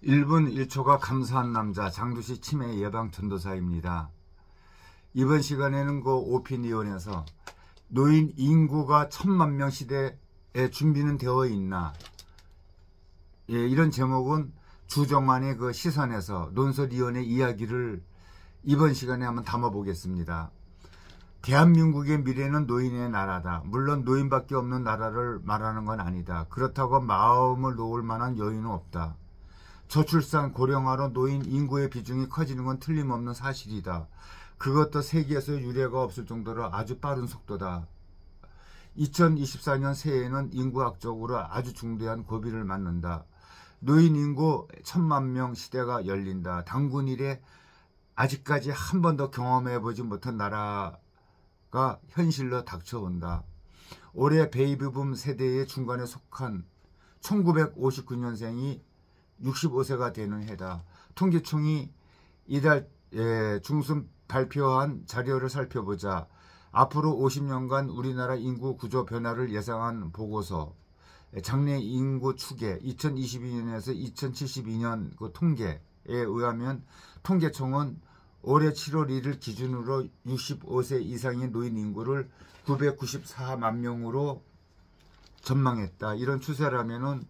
1분 1초가 감사한 남자 장두시 치매 예방 전도사입니다. 이번 시간에는 그 오피니언에서 노인 인구가 1000만 명 시대에 준비는 되어 있나, 이런 제목은 주정환의 그 시선에서 논설위원회 이야기를 이번 시간에 한번 담아보겠습니다. 대한민국의 미래는 노인의 나라다. 물론 노인밖에 없는 나라를 말하는 건 아니다. 그렇다고 마음을 놓을 만한 여유는 없다. 저출산 고령화로 노인 인구의 비중이 커지는 건 틀림없는 사실이다. 그것도 세계에서 유례가 없을 정도로 아주 빠른 속도다. 2024년 새해에는 인구학적으로 아주 중대한 고비를 맞는다. 노인 인구 1000만 명 시대가 열린다. 단군 이래 아직까지 한 번도 경험해보지 못한 나라가 현실로 닥쳐온다. 올해 베이비붐 세대의 중간에 속한 1959년생이 65세가 되는 해다. 통계청이 이달 중순 발표한 자료를 살펴보자 앞으로 50년간 우리나라 인구 구조 변화를 예상한 보고서 장래 인구 추계 2022년에서 2072년 그 통계에 의하면 통계청은 올해 7월 1일 기준으로 65세 이상의 노인 인구를 994만 명으로 전망했다. 이런 추세라면은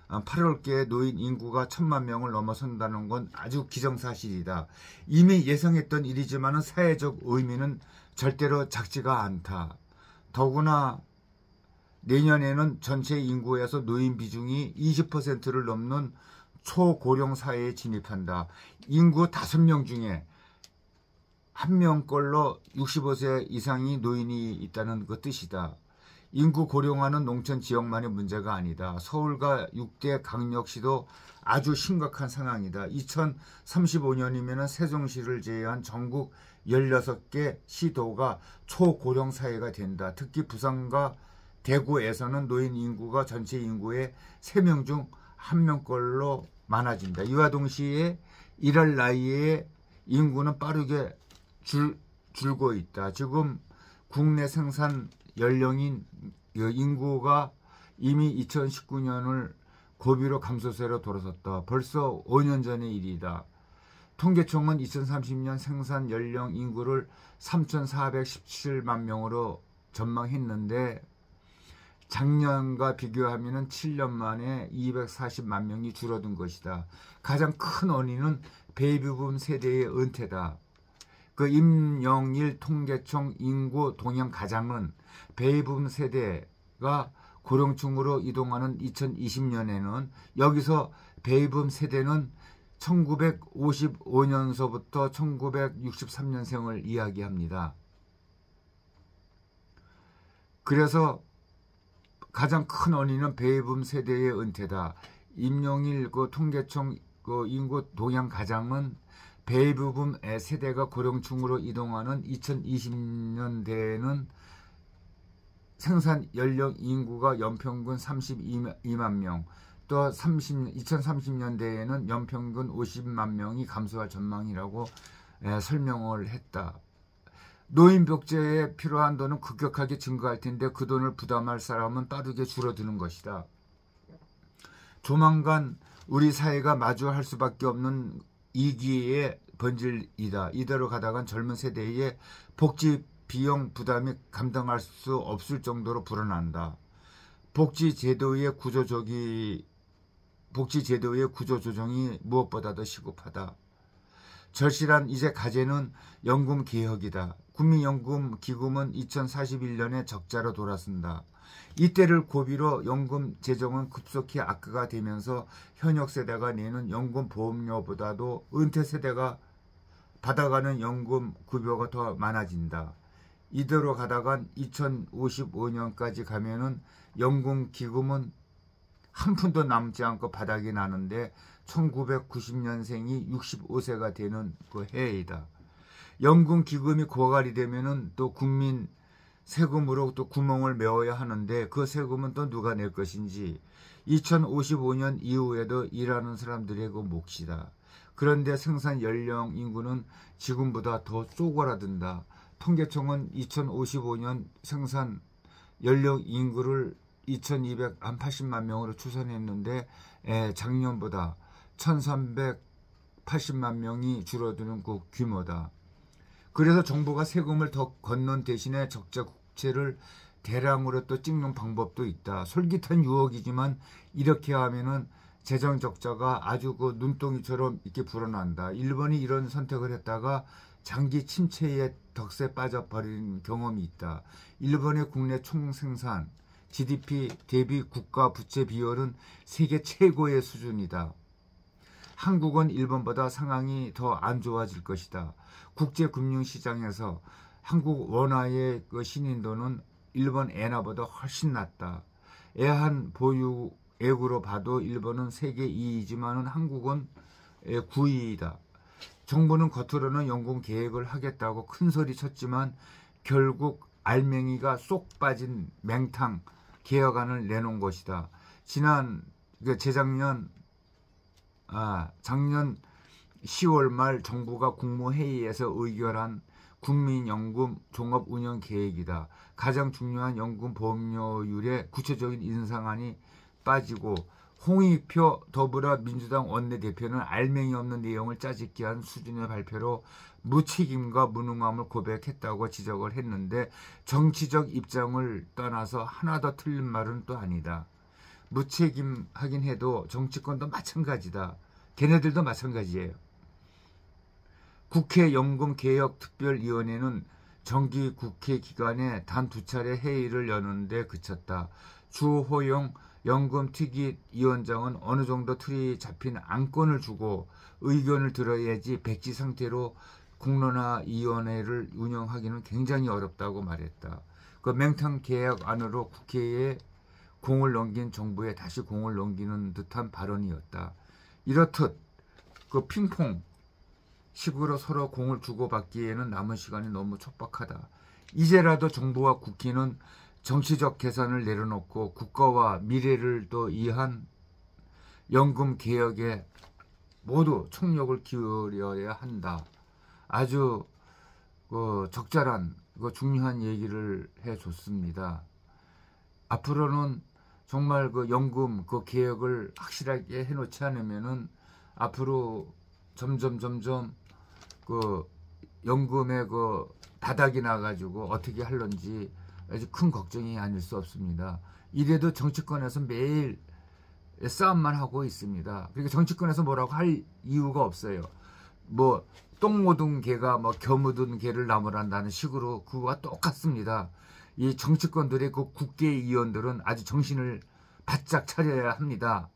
8월께 노인 인구가 1000만 명을 넘어선다는 건 아주 기정사실이다. 이미 예상했던 일이지만 사회적 의미는 절대로 작지가 않다. 더구나 내년에는 전체 인구에서 노인 비중이 20%를 넘는 초고령 사회에 진입한다. 인구 5명 중에 1명꼴로 65세 이상이 노인이 있다는 그 뜻이다. 인구 고령화는 농촌 지역만의 문제가 아니다. 서울과 6대 강력시도 아주 심각한 상황이다. 2035년이면 세종시를 제외한 전국 16개 시도가 초고령 사회가 된다. 특히 부산과 대구에서는 노인 인구가 전체 인구의 3명 중 1명꼴로 많아진다. 이와 동시에 일할 나이의 인구는 빠르게 줄고 있다. 지금 국내 생산 연령인 인구가 이미 2019년을 고비로 감소세로 돌아섰다. 벌써 5년 전의 일이다. 통계청은 2030년 생산 연령 인구를 3417만 명으로 전망했는데 작년과 비교하면 7년 만에 240만 명이 줄어든 것이다. 가장 큰 원인은 베이비붐 세대의 은퇴다. 그 임영일 통계청 인구 동향 가장은 베이비붐 세대가 고령층으로 이동하는 2020년에는 여기서 베이비붐 세대는 1955년서부터 1963년생을 이야기합니다. 그래서 가장 큰 원인은 베이비붐 세대의 은퇴다. 임영일 그 통계청 그 인구 동향 가장은 베이비붐 세대가 고령층으로 이동하는 2020년대에는 생산 연령 인구가 연평균 32만 명, 또 2030년대에는 연평균 50만 명이 감소할 전망이라고 설명을 했다. 노인 복지에 필요한 돈은 급격하게 증가할 텐데 그 돈을 부담할 사람은 빠르게 줄어드는 것이다. 조만간 우리 사회가 마주할 수밖에 없는 이기의 본질이다. 이대로 가다간 젊은 세대의 복지 비용 부담이 감당할 수 없을 정도로 불어난다. 복지 제도의 구조 조정이 무엇보다도 시급하다. 절실한 이제 과제는 연금 개혁이다. 국민연금기금은 2041년에 적자로 돌아선다. 이때를 고비로 연금 재정은 급속히 악화가 되면서 현역 세대가 내는 연금 보험료보다도 은퇴 세대가 받아가는 연금 급여가 더 많아진다. 이대로 가다간 2055년까지 가면은 연금 기금은 한 푼도 남지 않고 바닥이 나는데 1990년생이 65세가 되는 그 해이다. 연금 기금이 고갈이 되면은 또 국민 세금으로 또 구멍을 메워야 하는데 그 세금은 또 누가 낼 것인지 2055년 이후에도 일하는 사람들의 그 몫이다. 그런데 생산 연령 인구는 지금보다 더 쪼그라든다. 통계청은 2055년 생산 연령 인구를 2280만 명으로 추산했는데 작년보다 1380만 명이 줄어드는 그 규모다. 그래서 정부가 세금을 더 걷는 대신에 적자 국채를 대량으로 또 찍는 방법도 있다. 솔깃한 유혹이지만 이렇게 하면은 재정 적자가 아주 그 눈덩이처럼 이렇게 불어난다. 일본이 이런 선택을 했다가 장기 침체의 덕세 빠져버린 경험이 있다. 일본의 국내 총생산 GDP 대비 국가 부채 비율은 세계 최고의 수준이다. 한국은 일본보다 상황이 더 안 좋아질 것이다. 국제금융시장에서 한국 원화의 그 신인도는 일본 엔화보다 훨씬 낮다. 애한 보유액으로 봐도 일본은 세계 2위지만 한국은 9위이다. 정부는 겉으로는 연금 계획을 하겠다고 큰소리 쳤지만 결국 알맹이가 쏙 빠진 맹탕 개혁안을 내놓은 것이다. 작년 10월 말 정부가 국무회의에서 의결한 국민연금 종합운영계획이다. 가장 중요한 연금 보험료율의 구체적인 인상안이 빠지고 홍익표 더불어민주당 원내대표는 알맹이 없는 내용을 짜집기 한 수준의 발표로 무책임과 무능함을 고백했다고 지적을 했는데 정치적 입장을 떠나서 하나 더 틀린 말은 또 아니다. 무책임하긴 해도 정치권도 마찬가지다. 걔네들도 마찬가지예요. 국회 연금개혁특별위원회는 정기 국회 기간에 단 2차례 회의를 여는데 그쳤다. 주호영 연금특위위원장은 어느 정도 틀이 잡힌 안건을 주고 의견을 들어야지 백지 상태로 국론화위원회를 운영하기는 굉장히 어렵다고 말했다. 그 맹탕 개혁안으로 국회에 공을 넘긴 정부에 다시 공을 넘기는 듯한 발언이었다. 이렇듯 그 핑퐁 식으로 서로 공을 주고받기에는 남은 시간이 너무 촉박하다. 이제라도 정부와 국회는 정치적 계산을 내려놓고 국가와 미래를 또 위한 연금 개혁에 모두 총력을 기울여야 한다. 아주 적절한 중요한 얘기를 해줬습니다. 앞으로는 정말 그 연금 그 개혁을 확실하게 해놓지 않으면은 앞으로 점점 그 연금의 그 바닥이 나가지고 어떻게 할런지 아주 큰 걱정이 아닐 수 없습니다. 이래도 정치권에서 매일 싸움만 하고 있습니다. 그러니까 정치권에서 뭐라고 할 이유가 없어요. 뭐 똥 묻은 개가 뭐 겨 묻은 개를 나무란다는 식으로 그거와 똑같습니다. 이 정치권들의 그 국회의원들은 아주 정신을 바짝 차려야 합니다.